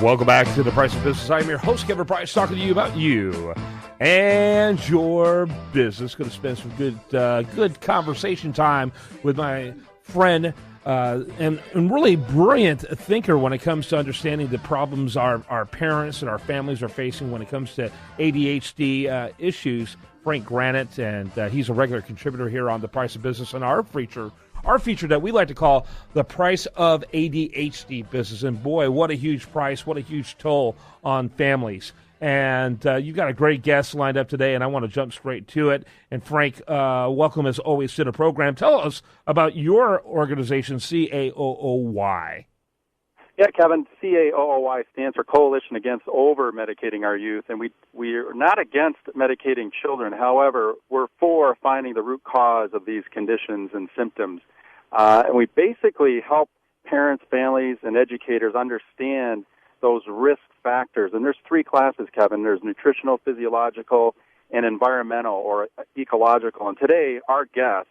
Welcome back to The Price of Business. I'm your host, Kevin Price, talking to you about you and your business. Going to spend some good conversation time with my friend and really brilliant thinker when it comes to understanding the problems our parents and our families are facing when it comes to ADHD issues. Frank Granett, and he's a regular contributor here on The Price of Business and our feature that we like to call The Price of ADHD Business. And boy, what a huge price, what a huge toll on families. And you've got a great guest lined up today, and I want to jump straight to it. And Frank, welcome as always to the program. Tell us about your organization, CAOOY. Yeah, Kevin, CAOOY stands for Coalition Against Over-Medicating Our Youth, and we are not against medicating children. However, we're for finding the root cause of these conditions and symptoms. And we basically help parents, families, and educators understand those risk factors. And there's three classes, Kevin. There's nutritional, physiological, and environmental or ecological. And today, our guest,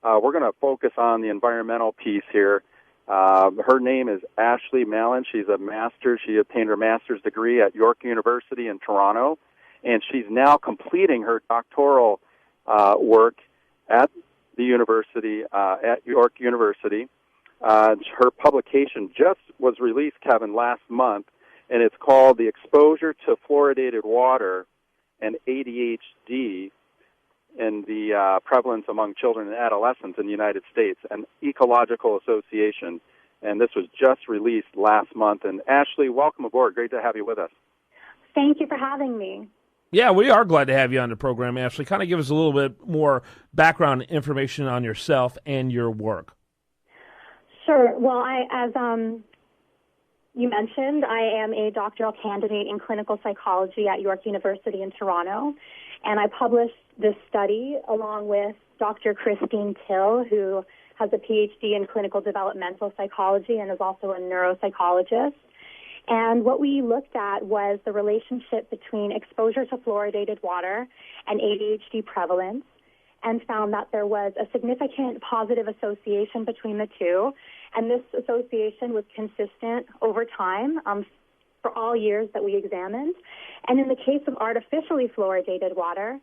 we're going to focus on the environmental piece here. Her name is Ashley Malin. She's a master. She obtained her master's degree at York University in Toronto, and she's now completing her doctoral work at the university, at York University. Her publication just was released, Kevin, last month, and it's called The Exposure to Fluoridated Water and ADHD and the prevalence among children and adolescents in the United States, an ecological association. And this was just released last month. And Ashley, welcome aboard. Great to have you with us. Thank you for having me. Yeah, we are glad to have you on the program, Ashley. Kind of give us a little bit more background information on yourself and your work. Sure. Well, as you mentioned, I am a doctoral candidate in clinical psychology at York University in Toronto, and I published this study along with Dr. Christine Till, who has a PhD in clinical developmental psychology and is also a neuropsychologist. And what we looked at was the relationship between exposure to fluoridated water and ADHD prevalence, and found that there was a significant positive association between the two. And this association was consistent over time for all years that we examined. And in the case of artificially fluoridated water,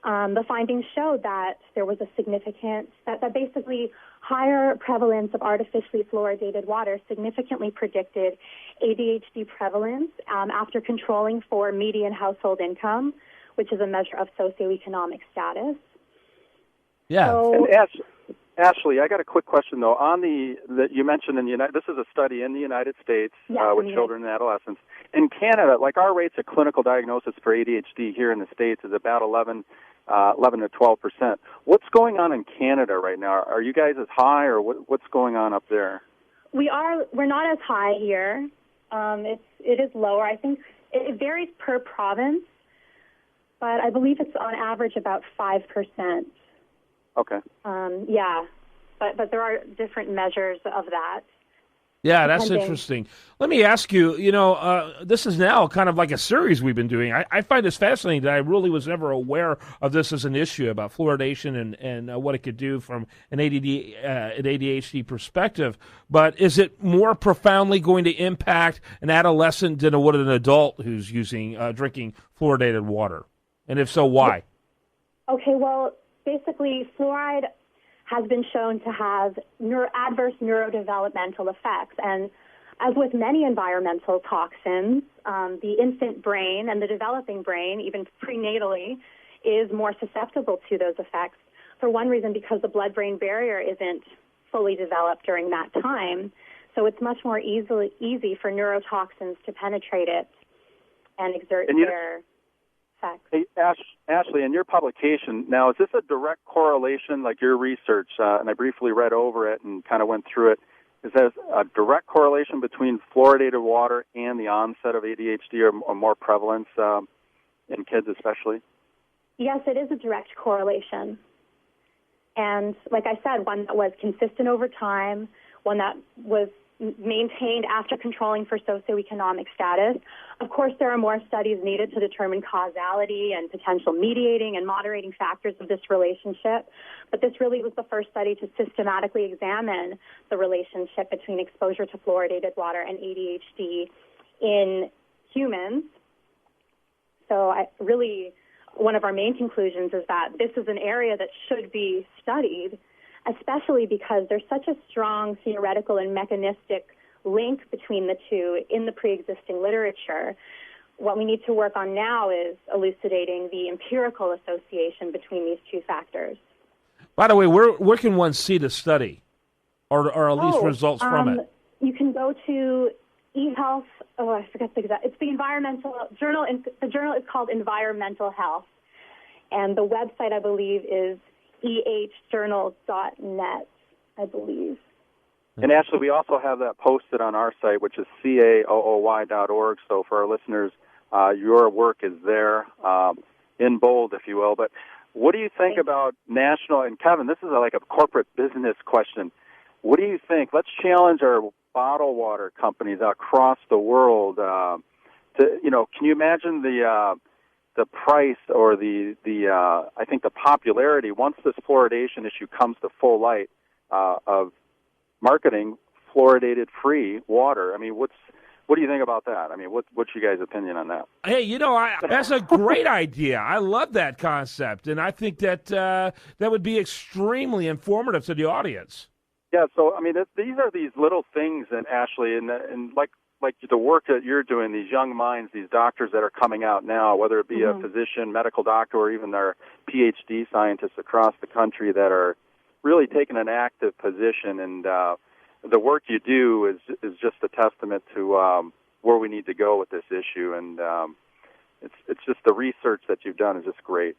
the findings showed that there was a significant, that basically higher prevalence of artificially fluoridated water significantly predicted ADHD prevalence after controlling for median household income, which is a measure of socioeconomic status. Yeah. So, and Ashley, I got a quick question, though. On that you mentioned this is a study in the United States with children and adolescents. In Canada, like our rates of clinical diagnosis for ADHD here in the States is about 11 to 12%. What's going on in Canada right now? Are you guys as high, or what's going on up there? We're not as high here. It is lower. I think it varies per province, but I believe it's on average about 5%. Okay. Yeah, but there are different measures of that. Yeah, that's interesting. Let me ask you, this is now kind of like a series we've been doing. I find this fascinating that I really was never aware of this as an issue about fluoridation and what it could do from an ADHD perspective. But is it more profoundly going to impact an adolescent than it would an adult who's drinking fluoridated water? And if so, why? Okay, well, basically, fluoride has been shown to have adverse neurodevelopmental effects. And as with many environmental toxins, the infant brain and the developing brain, even prenatally, is more susceptible to those effects. For one reason, because the blood-brain barrier isn't fully developed during that time. So it's much more easy for neurotoxins to penetrate it and exert their effects. Hey, Ashley, in your publication, now, is this a direct correlation, like your research, and I briefly read over it and kind of went through it, is there a direct correlation between fluoridated water and the onset of ADHD or more prevalence in kids especially? Yes, it is a direct correlation. And like I said, one that was consistent over time, one that was maintained after controlling for socioeconomic status. Of course, there are more studies needed to determine causality and potential mediating and moderating factors of this relationship, but this really was the first study to systematically examine the relationship between exposure to fluoridated water and ADHD in humans. So one of our main conclusions is that this is an area that should be studied, especially because there's such a strong theoretical and mechanistic link between the two in the pre-existing literature. What we need to work on now is elucidating the empirical association between these two factors. By the way, where can one see the study, or at least results from it? You can go to eHealth. Oh, I forget the exact. It's the environmental journal. The journal is called Environmental Health, and the website, I believe, is ehjournal.net, I believe. And Ashley, we also have that posted on our site, which is caooy.org. So for our listeners, your work is there in bold, if you will. But what do you think about national, and Kevin, this is like a corporate business question. What do you think? Let's challenge our bottled water companies across the world can you imagine the price or I think the popularity once this fluoridation issue comes to full light of marketing fluoridated free water? I mean, what do you think about that? I mean, what's your guys' opinion on that? Hey, that's a great idea. I love that concept, and I think that that would be extremely informative to the audience. Yeah, so I mean, these are these little things, and Ashley, and like the work that you're doing, these young minds, these doctors that are coming out now, whether it be a physician, medical doctor, or even their PhD scientists across the country that are really taking an active position, and the work you do is just a testament to where we need to go with this issue, and it's just the research that you've done is just great.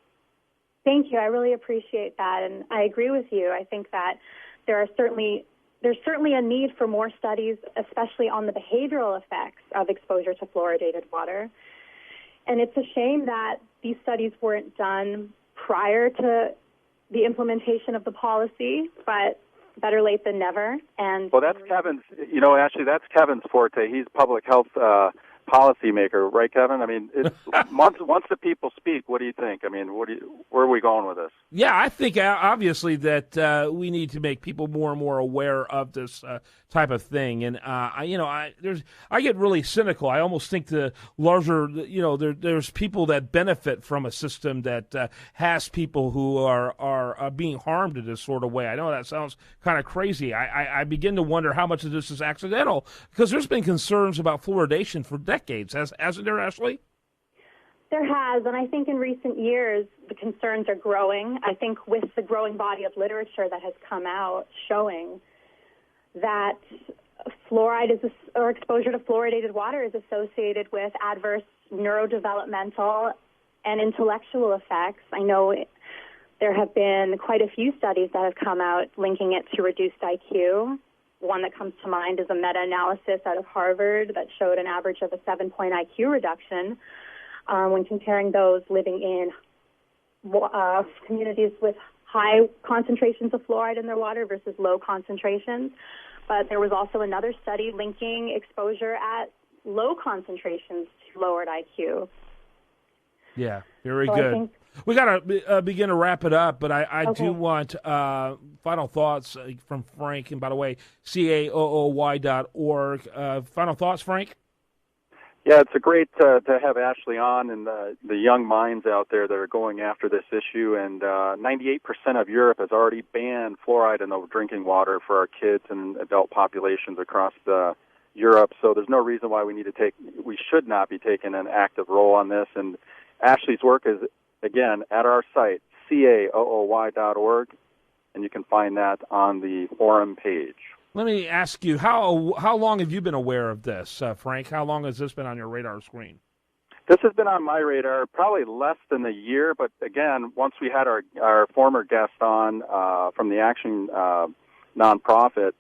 Thank you. I really appreciate that, and I agree with you. I think that there's certainly a need for more studies, especially on the behavioral effects of exposure to fluoridated water. And it's a shame that these studies weren't done prior to the implementation of the policy, but better late than never. And well, that's Kevin's, Ashley, that's Kevin's forte. He's public health policymaker, right, Kevin? I mean, once the people speak, what do you think? I mean, where are we going with this? Yeah, I think obviously that we need to make people more and more aware of this type of thing, and I get really cynical. I almost think the larger, there's people that benefit from a system that has people who are being harmed in this sort of way. I know that sounds kind of crazy. I begin to wonder how much of this is accidental, because there's been concerns about fluoridation for decades, hasn't there, Ashley? There has, and I think in recent years the concerns are growing. I think with the growing body of literature that has come out showing that fluoride or exposure to fluoridated water is associated with adverse neurodevelopmental and intellectual effects. I know there have been quite a few studies that have come out linking it to reduced IQ. One that comes to mind is a meta-analysis out of Harvard that showed an average of a 7-point IQ reduction when comparing those living in communities with high concentrations of fluoride in their water versus low concentrations. But there was also another study linking exposure at low concentrations to lowered IQ. Yeah, very good. We got to begin to wrap it up, but I do want final thoughts from Frank. And by the way, caooy.org. Final thoughts, Frank? Yeah, it's a great to have Ashley on and the young minds out there that are going after this issue. And 98% of Europe has already banned fluoride in the drinking water for our kids and adult populations across Europe. So there's no reason why we should not be taking an active role on this. And Ashley's work is, again, at our site, caooy.org, and you can find that on the forum page. Let me ask you, how long have you been aware of this, Frank? How long has this been on your radar screen? This has been on my radar probably less than a year, but again, once we had our former guest on from the Action nonprofit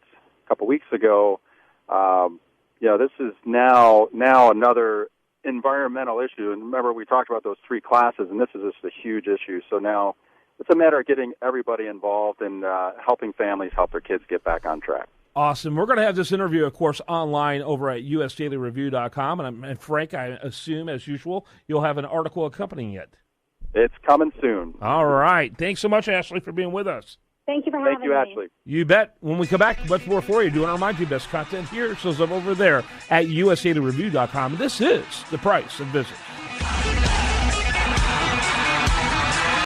a couple weeks ago, this is now another environmental issue. And remember, we talked about those 3 classes, and this is just a huge issue. So now it's a matter of getting everybody involved and helping families help their kids get back on track. Awesome. We're going to have this interview, of course, online over at usdailyreview.com. And Frank, I assume, as usual, you'll have an article accompanying it. It's coming soon. All right. Thanks so much, Ashley, for being with us. Thank you for having me. Thank you, Ashley. You bet. When we come back, much more for you. Do want to remind you, best content here shows up over there at usatoreview.com. This is The Price of Business.